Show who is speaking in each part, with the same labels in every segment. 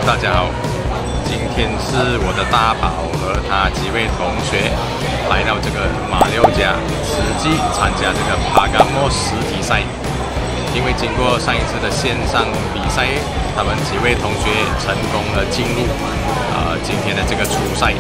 Speaker 1: 大家好，今天是我的大宝和他几位同学来到这个马六甲慈济参加这个PaGamO实体赛。因为经过上一次的线上比赛，他们几位同学成功的进入今天的这个初赛。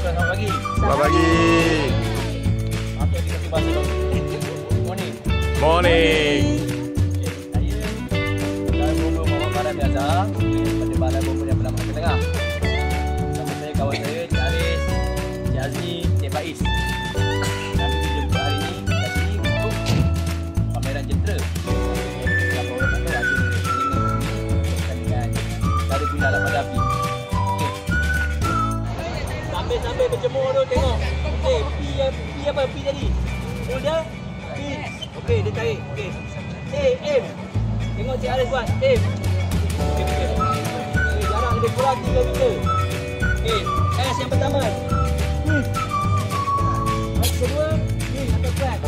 Speaker 2: Selamat pagi.
Speaker 1: Selamat pagi.
Speaker 2: Apa yang dikasih bahasa dong? Morning.
Speaker 1: Morning.
Speaker 2: Saya bumbu pada biasa. Pada pada bumbu yang pertama ke tengah. Sama saya kawan saya Aris, Jazi, Faiz. Kami dijemput hari ini kat sini untuk pameran jentera. Siapa orang kata ada dengan cara guna alat hadapi. Sambil berjemur tu tengok. Okey, pi apa? Pi tadi. Sudah? Pi. Okey, dia tarik. Okey. Aim. Tengok Cik Aris buat. Aim. Okey. Jarak lebih kurang 3 meter. Okey. S yang pertama. Yang kedua, ni atau flat.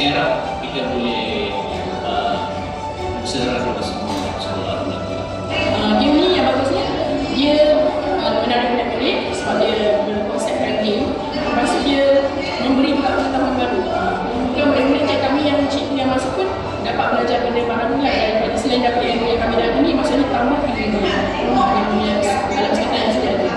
Speaker 2: saya harap kita boleh bersama semua soal ini.
Speaker 3: Game ni yang bagusnya dia menarik minat balik sebab dia berkonsepkan game. Lepas tu dia memberi pengetahuan baru. Bukan murid-murid kami yang cikgu yang masuk pun dapat belajar benda baru lah daripada selain dapat ilmu yang kami dah ada ni, maksudnya tambah ilmu yang dalam cerita yang sudah ada.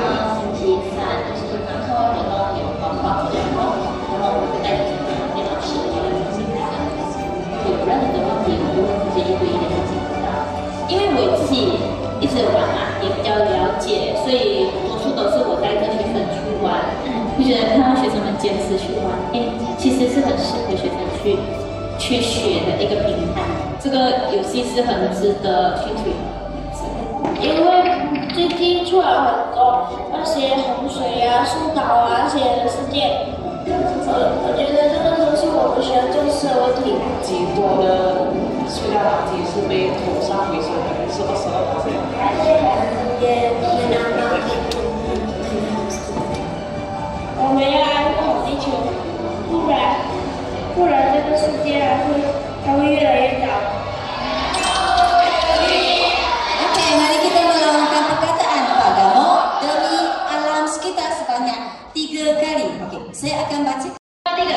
Speaker 3: 因为我自己一直玩嘛，也比较了解，所以多数都是我带着学生去玩，就觉得看到学生们坚持去玩，其实是很适合学生去学的一个平台。这个游戏是很值得去推。因为最近出来很多那些洪水啊、树倒啊那些事件，我觉得这个东西我们需要重视的问题。
Speaker 4: 极多的塑料垃圾是被投上回收的，是22%。
Speaker 3: 我们要爱护好地球，不然这个世界它会越来越糟。
Speaker 5: Oke, mari kita melakukan perkataan PaGamO demi alam sekitar sebanyak 3 kali. Oke, saya akan baca. 第一个